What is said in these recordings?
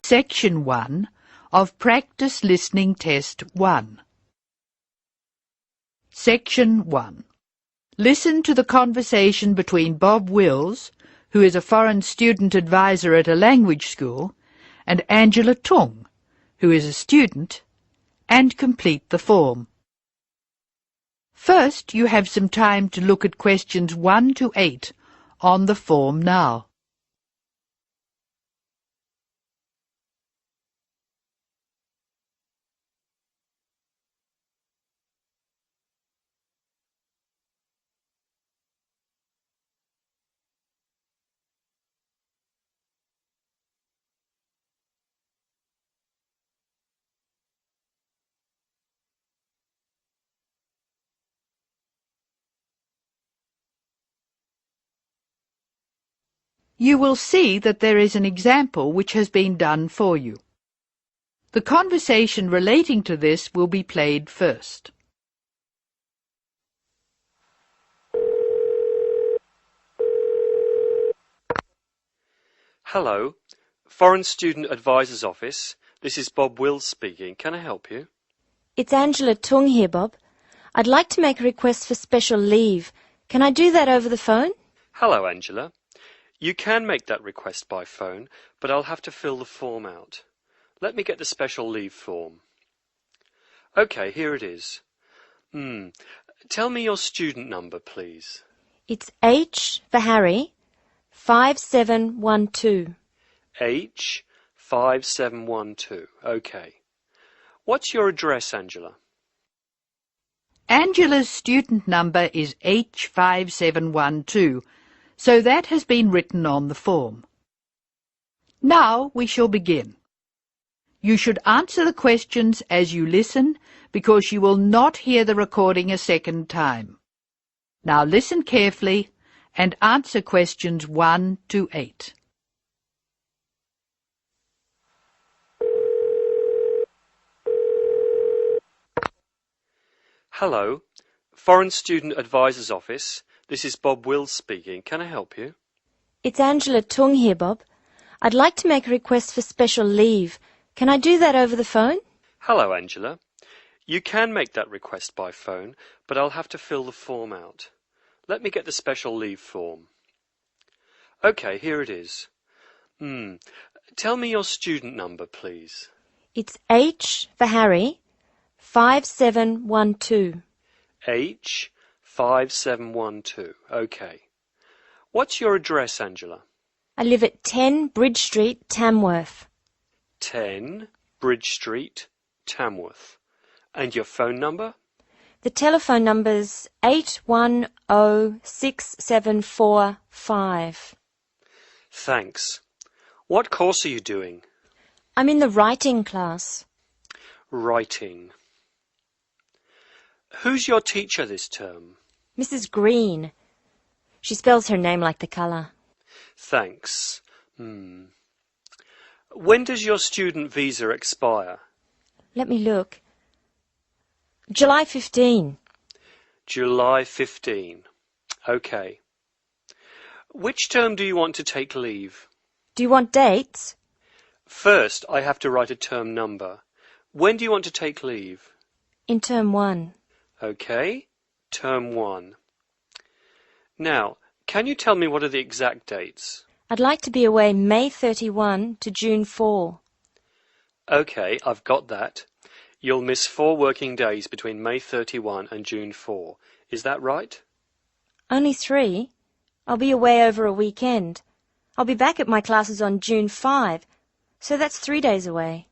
Section 1 of Practice Listening Test 1. Section 1. Listen to the conversation between Bob Wills, who is a foreign student advisor at a language school, and Angela Tung, who is a student, and complete the form. First, you have some time to look at questions 1 to 8 on the form now. You will see that there is an example which has been done for you. The conversation relating to this will be played first. Hello, Foreign Student Advisor's Office. This is Bob Wills speaking. Can I help you? It's Angela Tung here, Bob. I'd like to make a request for special leave. Can I do that over the phone? Hello, Angela. You can make that request by phone, but I'll have to fill the form out. Let me get the special leave form. OK, here it is. Tell me your student number, please. It's H for Harry, 5712. H5712. OK. What's your address, Angela? Angela's student number is H5712, so that has been written on the form. Now we shall begin. You should answer the questions as you listen, because you will not hear the recording a second time. Now listen carefully and answer questions 1 to 8. Hello, Foreign Student Advisor's Office. This is Bob Wills speaking. Can I help you? It's Angela Tung here, Bob. I'd like to make a request for special leave. Can I do that over the phone? Hello, Angela. You can make that request by phone, but I'll have to fill the form out. Let me get the special leave form. OK, here it is. Tell me your student number, please. It's H for Harry, 5712. H5712. OK. What's your address, Angela? I live at 10 Bridge Street, Tamworth. 10 Bridge Street, Tamworth. And your phone number? The telephone number's 8106745. Thanks. What course are you doing? I'm in the writing class. Writing. Who's your teacher this term? Mrs. Green. She spells her name like the colour. Thanks. When does your student visa expire? Let me look. July 15. July 15. OK. Which term do you want to take leave? Do you want dates? First, I have to write a term number. When do you want to take leave? In term 1. OK. Term 1. Now, can you tell me what are the exact dates? I'd like to be away May 31 to June 4. OK, I've got that. You'll miss 4 working days between May 31 and June 4. Is that right? Only 3. I'll be away over a weekend. I'll be back at my classes on June 5, so that's 3 days away.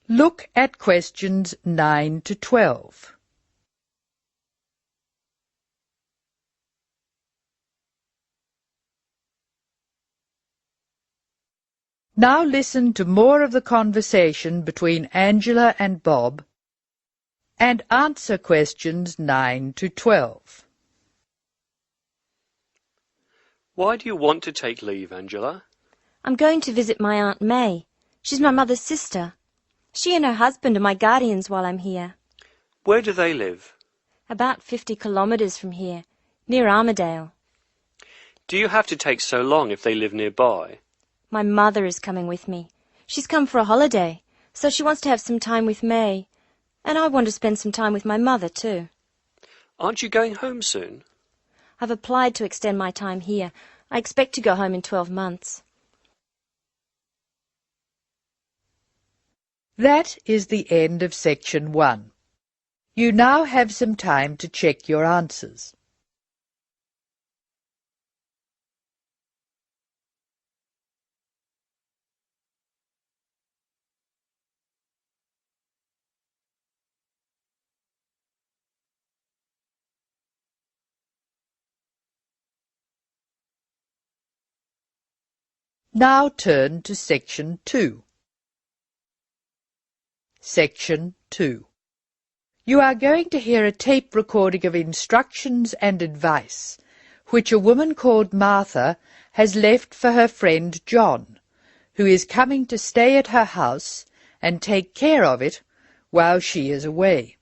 Look at questions 9 to 12. Now listen to more of the conversation between Angela and Bob and answer questions 9 to 12. Why do you want to take leave, Angela? I'm going to visit my Aunt May. She's my mother's sister. She and her husband are my guardians while I'm here. Where do they live? About 50 kilometres from here, near Armidale. Do you have to take so long if they live nearby? My mother is coming with me. She's come for a holiday, so she wants to have some time with May. And I want to spend some time with my mother too. Aren't you going home soon? I've applied to extend my time here. I expect to go home in 12 months. That is the end of section 1. You now have some time to check your answers. Now turn to section 2. Section 2. You are going to hear a tape recording of instructions and advice which a woman called Martha has left for her friend John, who is coming to stay at her house and take care of it while she is away.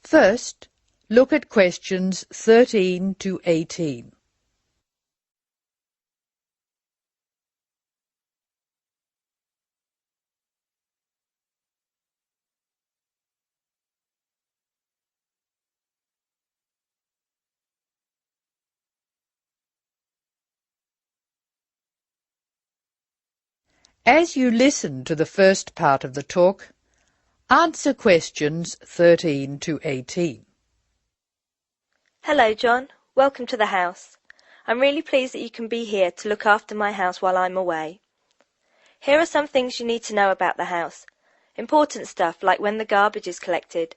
First, look at questions 13 to 18. As you listen to the first part of the talk, answer questions 13 to 18. Hello, John. Welcome to the house. I'm really pleased that you can be here to look after my house while I'm away. Here are some things you need to know about the house. Important stuff like when the garbage is collected.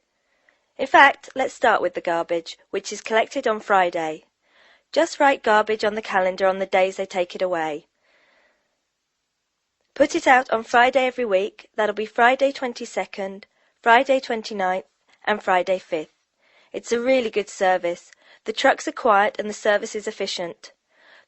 In fact, let's start with the garbage, which is collected on Friday. Just write garbage on the calendar on the days they take it away. Put it out on Friday every week. That'll be Friday 22nd, Friday 29th, and Friday 5th. It's a really good service. The trucks are quiet and the service is efficient.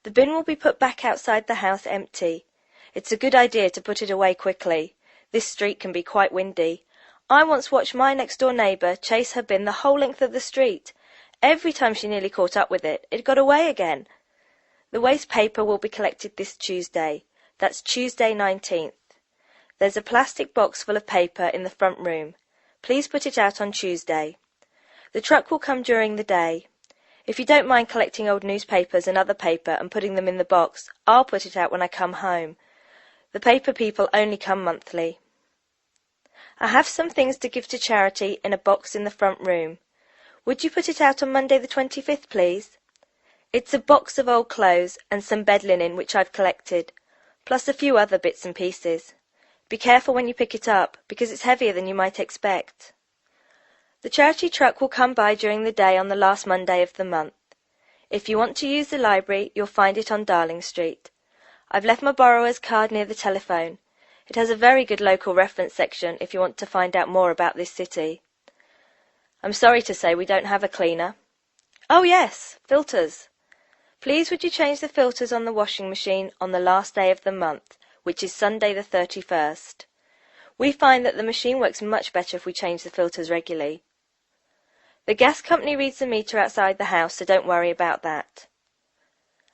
The bin will be put back outside the house empty. It's a good idea to put it away quickly. This street can be quite windy. I once watched my next-door neighbour chase her bin the whole length of the street. Every time she nearly caught up with it, it got away again. The waste paper will be collected this Tuesday. That's Tuesday 19th. There's a plastic box full of paper in the front room. Please put it out on Tuesday. The truck will come during the day. If you don't mind collecting old newspapers and other paper and putting them in the box, I'll put it out when I come home. The paper people only come monthly. I have some things to give to charity in a box in the front room. Would you put it out on Monday the 25th, please? It's a box of old clothes and some bed linen which I've collected, plus a few other bits and pieces. Be careful when you pick it up, because it's heavier than you might expect. The charity truck will come by during the day on the last Monday of the month. If you want to use the library, you'll find it on Darling Street. I've left my borrower's card near the telephone. It has a very good local reference section if you want to find out more about this city. I'm sorry to say we don't have a cleaner. Oh yes, filters. Please would you change the filters on the washing machine on the last day of the month, which is Sunday the 31st. We find that the machine works much better if we change the filters regularly. The gas company reads the meter outside the house, so don't worry about that.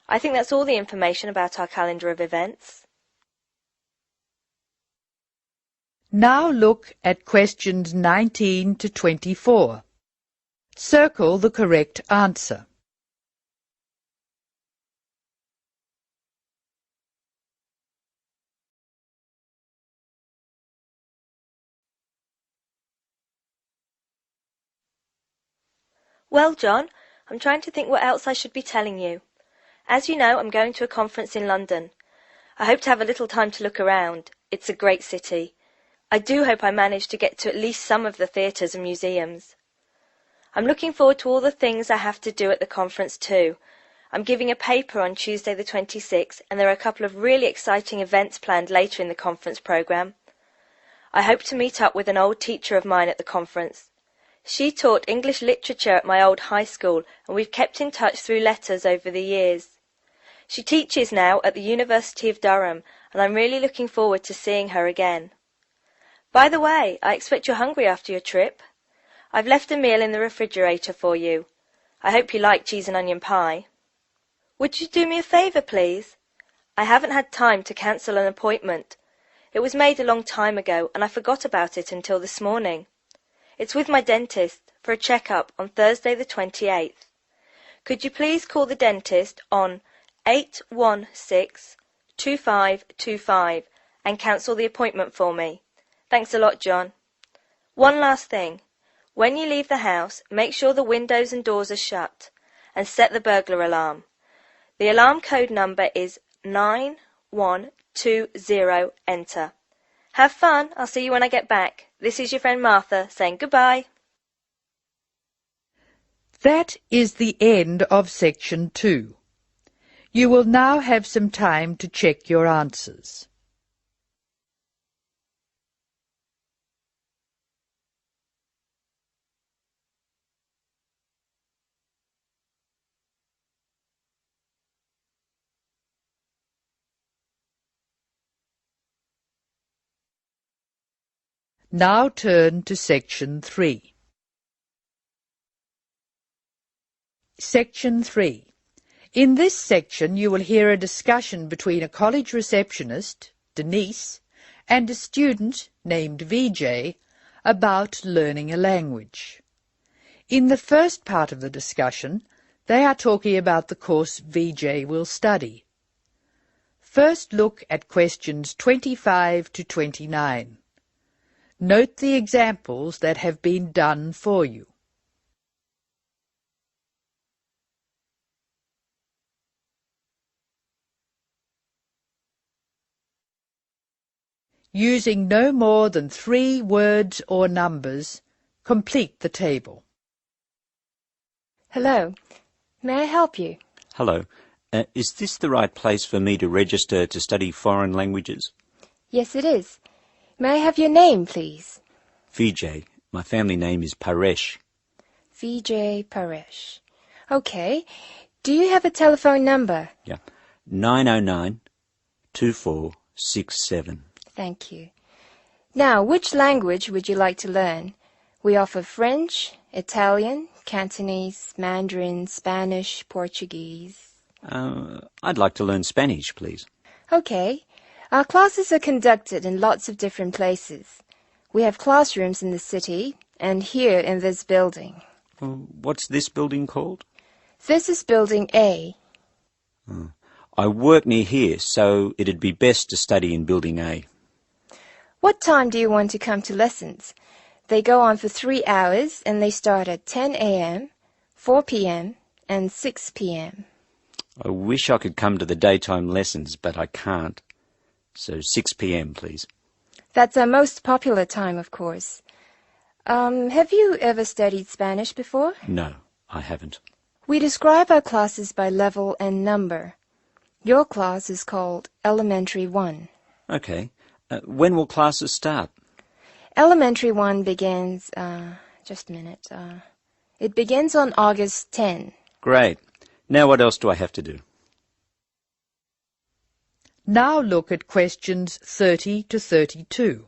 I think that's all the information about our calendar of events. Now look at questions 19 to 24. Circle the correct answer. Well, John, I'm trying to think what else I should be telling you. As you know, I'm going to a conference in London. I hope to have a little time to look around. It's a great city. I do hope I manage to get to at least some of the theatres and museums. I'm looking forward to all the things I have to do at the conference too. I'm giving a paper on Tuesday the 26th, and there are a couple of really exciting events planned later in the conference programme. I hope to meet up with an old teacher of mine at the conference. She taught English literature at my old high school, and we've kept in touch through letters over the years. She teaches now at the University of Durham, and I'm really looking forward to seeing her again. By the way, I expect you're hungry after your trip. I've left a meal in the refrigerator for you. I hope you like cheese and onion pie. Would you do me a favour, please? I haven't had time to cancel an appointment. It was made a long time ago and I forgot about it until this morning. It's with my dentist for a checkup on Thursday the 28th. Could you please call the dentist on 816-2525 and cancel the appointment for me? Thanks a lot, John. One last thing. When you leave the house, make sure the windows and doors are shut and set the burglar alarm. The alarm code number is 9120, enter. Have fun. I'll see you when I get back. This is your friend Martha saying goodbye. That is the end of section 2. You will now have some time to check your answers. Now turn to section 3. Section 3. In this section you will hear a discussion between a college receptionist, Denise, and a student named VJ about learning a language. In the first part of the discussion, they are talking about the course VJ will study. First look at questions 25 to 29. Note the examples that have been done for you. Using no more than 3 words or numbers, complete the table. Hello. May I help you? Hello. Is this the right place for me to register to study foreign languages? Yes, it is. May I have your name, please? VJ. My family name is Paresh. VJ Paresh. Okay. Do you have a telephone number? Yeah. 909-2467. Thank you. Now, which language would you like to learn? We offer French, Italian, Cantonese, Mandarin, Spanish, Portuguese. I'd like to learn Spanish, please. Okay. Our classes are conducted in lots of different places. We have classrooms in the city and here in this building. What's this building called? This is Building A. I work near here, so it'd be best to study in Building A. What time do you want to come to lessons? They go on for 3 hours and they start at 10 a.m., 4 p.m. and 6 p.m. I wish I could come to the daytime lessons, but I can't. So 6 p.m, please. That's our most popular time, of course. Have you ever studied Spanish before? No, I haven't. We describe our classes by level and number. Your class is called Elementary 1. Okay. When will classes start? Elementary 1 begins, just a minute. It begins on August 10. Great. Now what else do I have to do? Now look at questions 30 to 32.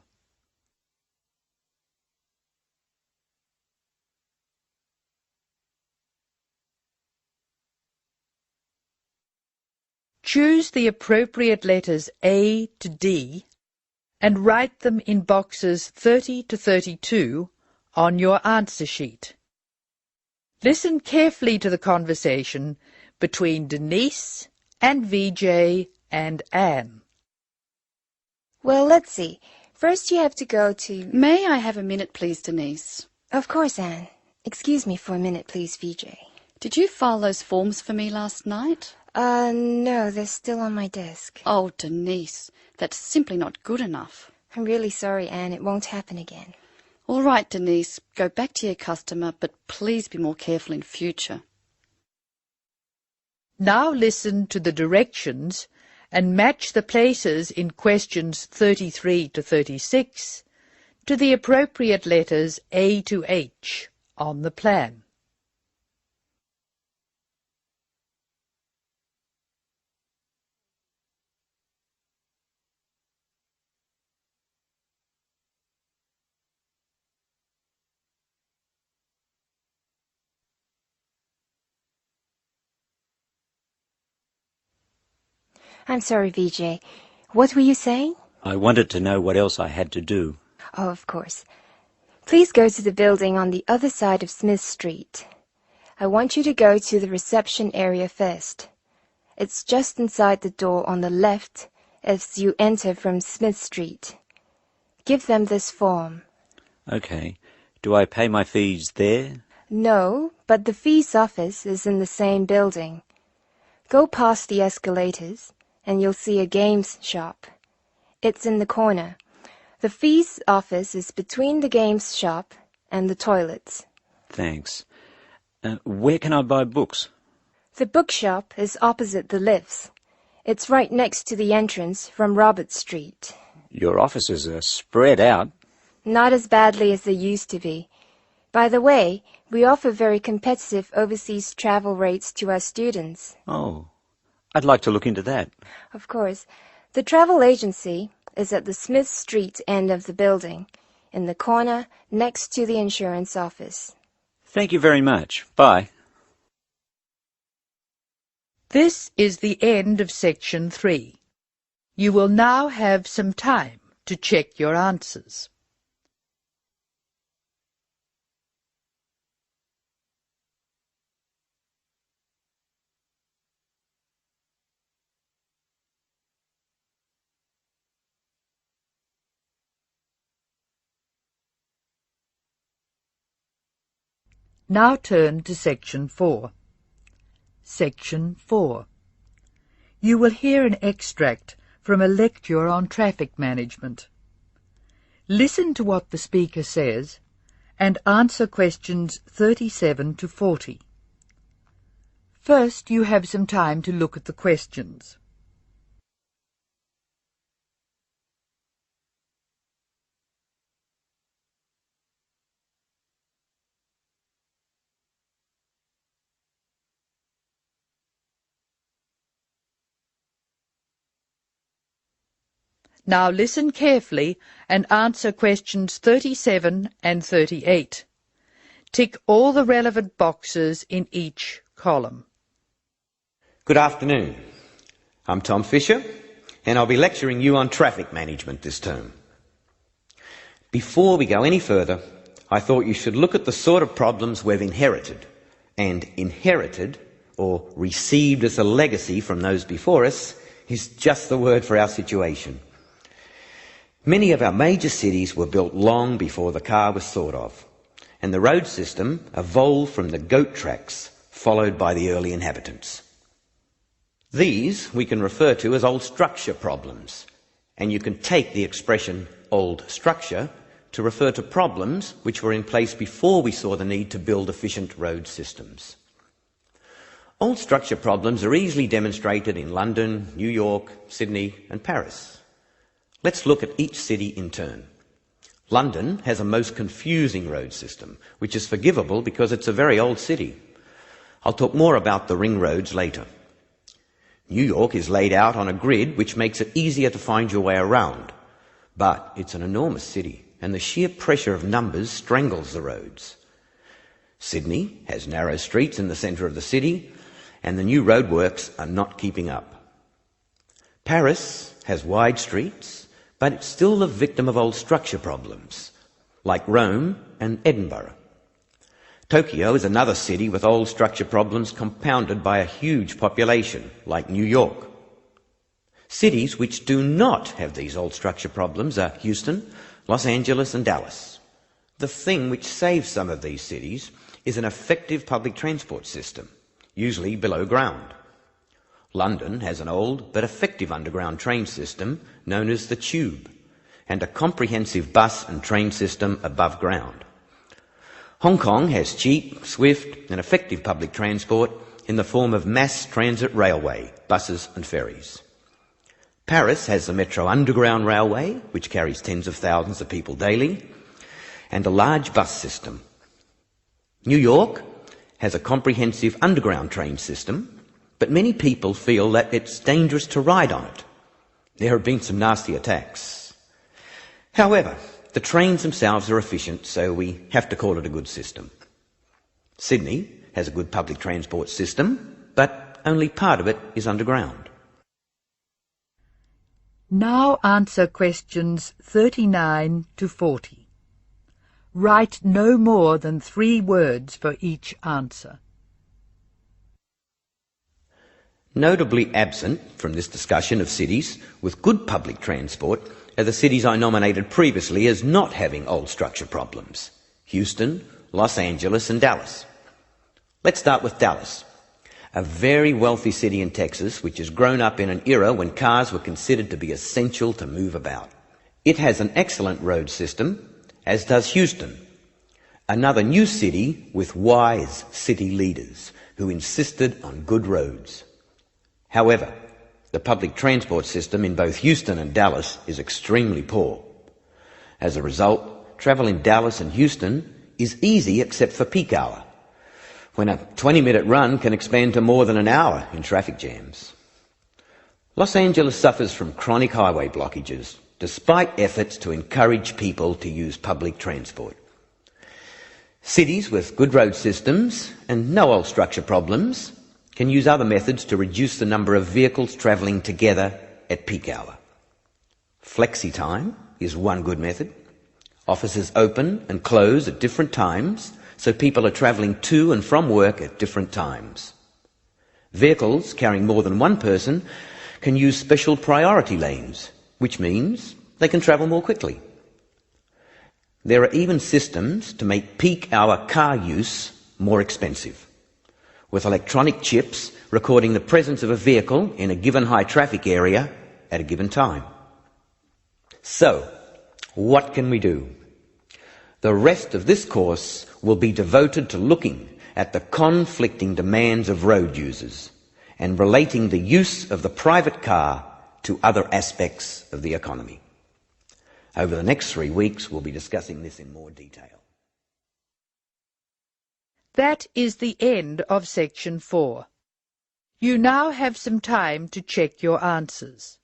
Choose the appropriate letters A to D and write them in boxes 30 to 32 on your answer sheet. Listen carefully to the conversation between Denise and VJ and Anne. Well, let's see. First you have to go to... May I have a minute, please, Denise? Of course, Anne. Excuse me for a minute, please, VJ. Did you file those forms for me last night? No, they're still on my desk. Oh, Denise, that's simply not good enough. I'm really sorry, Anne. It won't happen again. All right, Denise, go back to your customer, but please be more careful in future. Now listen to the directions and match the places in questions 33 to 36 to the appropriate letters A to H on the plan. I'm sorry, Vijay. What were you saying? I wanted to know what else I had to do. Oh, of course. Please go to the building on the other side of Smith Street. I want you to go to the reception area first. It's just inside the door on the left as you enter from Smith Street. Give them this form. Okay. Do I pay my fees there? No, but the fees office is in the same building. Go past the escalators and you'll see a games shop. It's in the corner. The fees office is between the games shop and the toilets. Thanks. Where can I buy books? The bookshop is opposite the lifts. It's right next to the entrance from Robert Street. Your offices are spread out. Not as badly as they used to be. By the way, we offer very competitive overseas travel rates to our students. Oh, I'd like to look into that. Of course. The travel agency is at the Smith Street end of the building, in the corner next to the insurance office. Thank you very much. Bye. This is the end of section 3. You will now have some time to check your answers. Now turn to section 4. Section 4. You will hear an extract from a lecture on traffic management. Listen to what the speaker says and answer questions 37 to 40. First, you have some time to look at the questions. Now listen carefully and answer questions 37 and 38. Tick all the relevant boxes in each column. Good afternoon. I'm Tom Fisher, and I'll be lecturing you on traffic management this term. Before we go any further, I thought you should look at the sort of problems we've inherited. And inherited, or received as a legacy from those before us, is just the word for our situation. Many of our major cities were built long before the car was thought of, and the road system evolved from the goat tracks followed by the early inhabitants. These we can refer to as old structure problems, and you can take the expression old structure to refer to problems which were in place before we saw the need to build efficient road systems. Old structure problems are easily demonstrated in London, New York, Sydney and Paris. Let's look at each city in turn. London has a most confusing road system, which is forgivable because it's a very old city. I'll talk more about the ring roads later. New York is laid out on a grid which makes it easier to find your way around. But it's an enormous city, and the sheer pressure of numbers strangles the roads. Sydney has narrow streets in the centre of the city, and the new roadworks are not keeping up. Paris has wide streets, but it's still the victim of old structure problems, like Rome and Edinburgh. Tokyo is another city with old structure problems compounded by a huge population, like New York. Cities which do not have these old structure problems are Houston, Los Angeles and Dallas. The thing which saves some of these cities is an effective public transport system, usually below ground. London has an old but effective underground train system known as the Tube, and a comprehensive bus and train system above ground. Hong Kong has cheap, swift and effective public transport in the form of mass transit railway, buses and ferries. Paris has the Metro Underground Railway, which carries tens of thousands of people daily, and a large bus system. New York has a comprehensive underground train system, but many people feel that it's dangerous to ride on it. There have been some nasty attacks. However, the trains themselves are efficient, so we have to call it a good system. Sydney has a good public transport system, but only part of it is underground. Now answer questions 39 to 40. Write no more than 3 words for each answer. Notably absent from this discussion of cities with good public transport are the cities I nominated previously as not having old structure problems: Houston, Los Angeles and Dallas. Let's start with Dallas, a very wealthy city in Texas which has grown up in an era when cars were considered to be essential to move about. It has an excellent road system, as does Houston, another new city with wise city leaders who insisted on good roads. However, the public transport system in both Houston and Dallas is extremely poor. As a result, travel in Dallas and Houston is easy except for peak hour, when a 20-minute run can expand to more than an hour in traffic jams. Los Angeles suffers from chronic highway blockages, despite efforts to encourage people to use public transport. Cities with good road systems and no old structure problems can use other methods to reduce the number of vehicles travelling together at peak hour. Flexi time is one good method. Offices open and close at different times, so people are travelling to and from work at different times. Vehicles carrying more than one person can use special priority lanes, which means they can travel more quickly. There are even systems to make peak hour car use more expensive, with electronic chips recording the presence of a vehicle in a given high traffic area at a given time. So, what can we do? The rest of this course will be devoted to looking at the conflicting demands of road users and relating the use of the private car to other aspects of the economy. Over the next 3 weeks, we'll be discussing this in more detail. That is the end of section 4. You now have some time to check your answers.